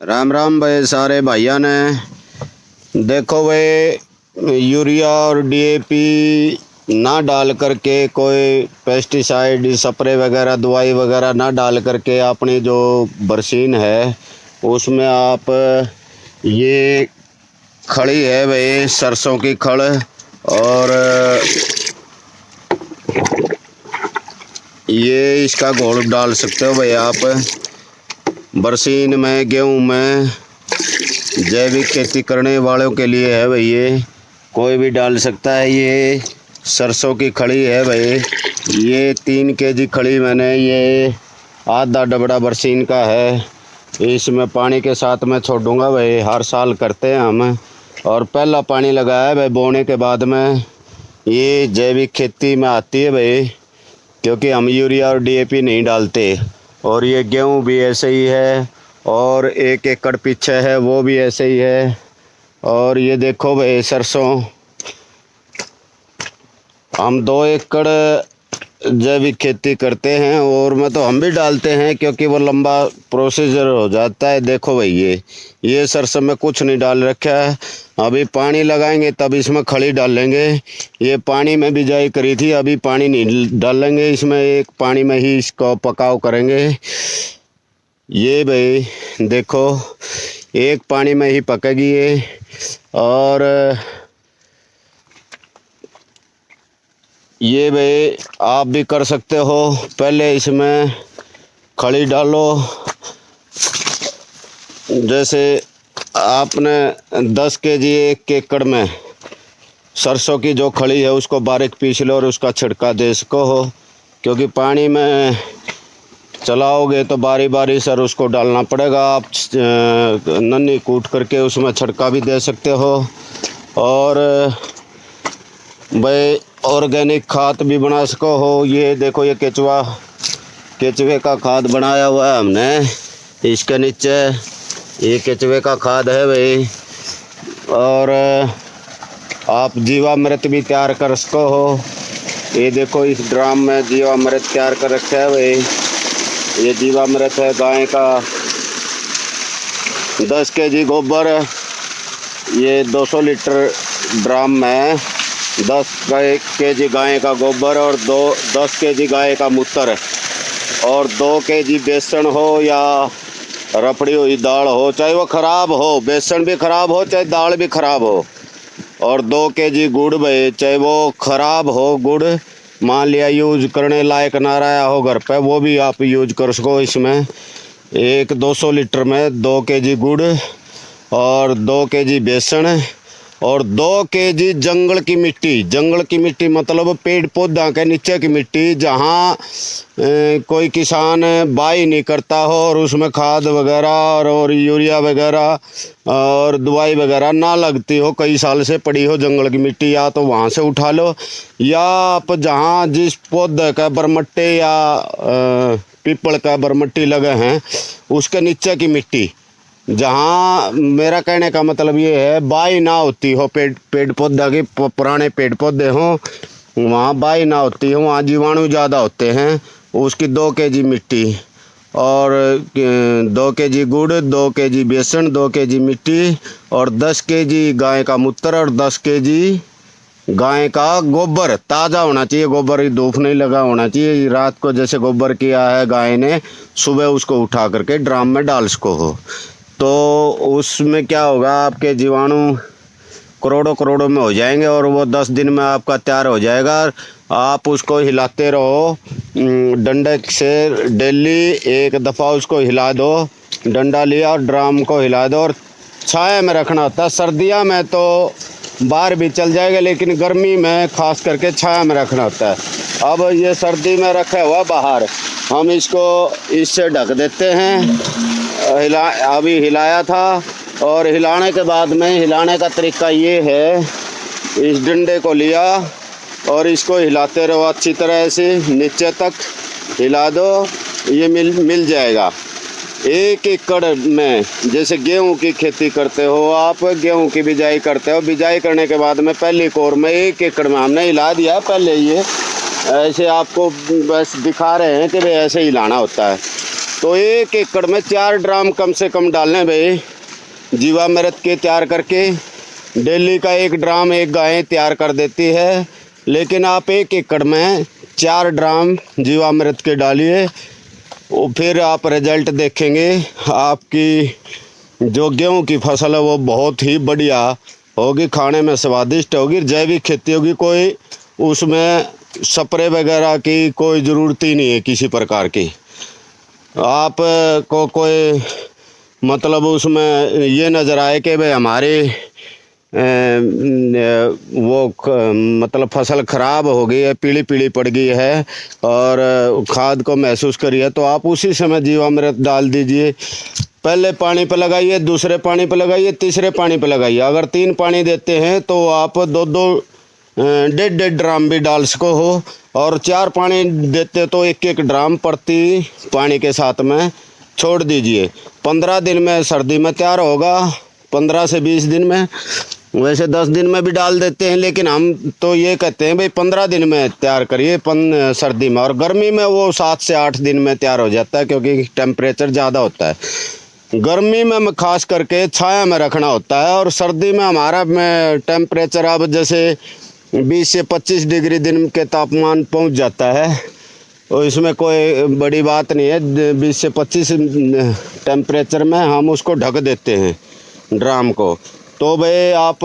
राम राम भाई सारे भाइयों ने। देखो भाई, यूरिया और डीएपी ना डाल करके, कोई पेस्टिसाइड स्प्रे वगैरह दवाई वगैरह ना डाल करके अपनी जो बरसीन है उसमें आप ये खड़ी है भाई, सरसों की खड़, और ये इसका घोल डाल सकते हो भाई आप बरसीन में, गेहूं में। जैविक खेती करने वालों के लिए है भाई, ये कोई भी डाल सकता है। ये सरसों की खड़ी है भाई, ये 3 केजी खड़ी मैंने, ये आधा डबड़ा बरसीन का है। इसमें पानी के साथ में छोड़ूंगा भाई, हर साल करते हैं हम। और पहला पानी लगाया है भाई बोने के बाद में। ये जैविक खेती में आती है भाई, क्योंकि हम यूरिया और डीएपी नहीं डालते। और ये गेहूं भी ऐसे ही है, और 1 एकड़ पीछे है वो भी ऐसे ही है। और ये देखो भाई सरसों, हम 2 एकड़ जैविक खेती करते हैं, और में तो हम भी डालते हैं क्योंकि वो लंबा प्रोसीजर हो जाता है। देखो भाई ये सरसों में कुछ नहीं डाल रखा है। अभी पानी लगाएंगे तब इसमें खड़ी डालेंगे। ये पानी में बिजाई करी थी, अभी पानी नहीं डालेंगे इसमें, एक पानी में ही इसको पकाव करेंगे। ये भाई देखो, एक पानी में ही पकेगी ये। और ये भाई आप भी कर सकते हो। पहले इसमें खड़ी डालो, जैसे आपने 10 केजी 1 एकड़ में सरसों की जो खड़ी है उसको बारीक पीस लो और उसका छिड़का दे सको हो, क्योंकि पानी में चलाओगे तो बारी बारी सर उसको डालना पड़ेगा। आप नन्ही कूट करके उसमें छिड़का भी दे सकते हो। और भाई ऑर्गेनिक खाद भी बना सको हो। ये देखो, ये केचुए का खाद बनाया हुआ है हमने, इसके नीचे ये केचुए का खाद है भाई। और आप जीवामृत भी तैयार कर सको हो। ये देखो, इस ड्राम में जीवामृत तैयार कर रखा है भाई। ये जीवामृत है गाय का। 10 केजी गोबर, ये 200 लीटर ड्राम में 10 केजी गाय का गोबर, और 10 केजी गाय का मूत्र, और 2 केजी बेसन हो या रपड़ी हुई दाल हो, चाहे वो ख़राब हो, बेसन भी ख़राब हो चाहे दाल भी ख़राब हो। और 2 केजी गुड़ भाई, चाहे वो ख़राब हो गुड़, मान लिया यूज करने लायक ना रहा हो घर पे, वो भी आप यूज कर सको। इसमें 200 लीटर में 2 केजी गुड़, और 2 केजी बेसन, और 2 केजी जंगल की मिट्टी मतलब पेड़ पौधा के नीचे की मिट्टी, जहाँ कोई किसान बाई नहीं करता हो और उसमें खाद वगैरह और यूरिया वगैरह और दवाई वगैरह ना लगती हो, कई साल से पड़ी हो जंगल की मिट्टी, या तो वहाँ से उठा लो, या आप जहाँ जिस पौधे का बरमट्टे या पीपल का बरमट्टी लगे हैं उसके नीचे की मिट्टी, जहाँ, मेरा कहने का मतलब ये है बाई ना होती हो, पेड़ पौधा के पुराने पेड़ पौधे हों, वहाँ बाई ना होती हो, वहाँ जीवाणु ज़्यादा होते हैं। उसकी 2 केजी मिट्टी, और 2 केजी गुड़, 2 केजी बेसन, 2 केजी मिट्टी, और 10 केजी गाय का मूत्र, और 10 केजी गाय का गोबर। ताज़ा होना चाहिए गोबर, धूप नहीं लगा होना चाहिए। रात को जैसे गोबर किया है गाय ने, सुबह उसको उठा करके ड्राम में डाल सको हो, तो उसमें क्या होगा, आपके जीवाणु करोड़ों में हो जाएंगे, और वो 10 दिन में आपका तैयार हो जाएगा। आप उसको हिलाते रहो डंडे से, डेली 1 दफ़ा उसको हिला दो, डंडा लिया और ड्राम को हिला दो, और छाया में रखना होता है। सर्दियों में तो बाहर भी चल जाएगा, लेकिन गर्मी में खास करके छाया में रखना होता है। अब ये सर्दी में रखा हुआ बाहर, हम इसको इससे ढक देते हैं। अभी हिलाया था, और हिलाने के बाद में, हिलाने का तरीका ये है, इस डंडे को लिया और इसको हिलाते रहो अच्छी तरह से, नीचे तक हिला दो, ये मिल जाएगा। 1 एकड़ में जैसे गेहूं की खेती करते हो आप, गेहूं की बिजाई करते हो, बिजाई करने के बाद में पहली कोर में 1 एकड़ में हमने हिला दिया पहले। ये ऐसे आपको बस दिखा रहे हैं कि भाई ऐसे हिलाना होता है। तो 1 एकड़ में 4 ड्राम कम से कम डालने भाई जीवामृत के तैयार करके। डेली का 1 ड्राम एक गाय तैयार कर देती है, लेकिन आप 1 एकड़ में 4 ड्राम जीवामृत के डालिए, और फिर आप रिजल्ट देखेंगे। आपकी जो गेहूं की फसल है वो बहुत ही बढ़िया होगी, खाने में स्वादिष्ट होगी, जैविक खेती होगी। कोई उसमें स्प्रे वगैरह की कोई ज़रूरत ही नहीं है किसी प्रकार की। आप को कोई मतलब उसमें ये नज़र आए कि भाई हमारे मतलब फसल ख़राब हो गई है, पीली पीली पड़ गई है और खाद को महसूस करिए, तो आप उसी समय जीवामृत डाल दीजिए। पहले पानी पे लगाइए, दूसरे पानी पे लगाइए, तीसरे पानी पे लगाइए। अगर 3 पानी देते हैं तो आप 2-2 1.5 ड्राम भी डाल सको हो, और 4 पानी देते तो 1-1 ड्राम प्रति पानी के साथ में छोड़ दीजिए। 15 दिन में सर्दी में तैयार होगा, 15 से 20 दिन में। वैसे 10 दिन में भी डाल देते हैं, लेकिन हम तो ये कहते हैं भाई 15 दिन में तैयार करिए सर्दी में। और गर्मी में वो 7 से 8 दिन में तैयार हो जाता है, क्योंकि टेम्परेचर ज़्यादा होता है। गर्मी में खास करके छाया में रखना होता है, और सर्दी में हमारा टेम्परेचर अब जैसे 20 से 25 डिग्री दिन के तापमान पहुंच जाता है, और इसमें कोई बड़ी बात नहीं है। 20 से 25 टेम्परेचर में हम उसको ढक देते हैं ड्राम को। तो भाई आप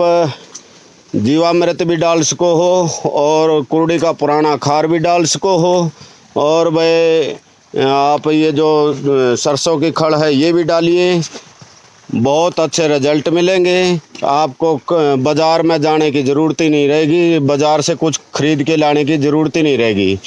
जीवामृत भी डाल सको हो, और कुर्डी का पुराना खार भी डाल सको हो, और भाई आप ये जो सरसों की खड़ है ये भी डालिए। बहुत अच्छे रिजल्ट मिलेंगे आपको। बाज़ार में जाने की ज़रूरत ही नहीं रहेगी, बाज़ार से कुछ खरीद के लाने की ज़रूरत ही नहीं रहेगी।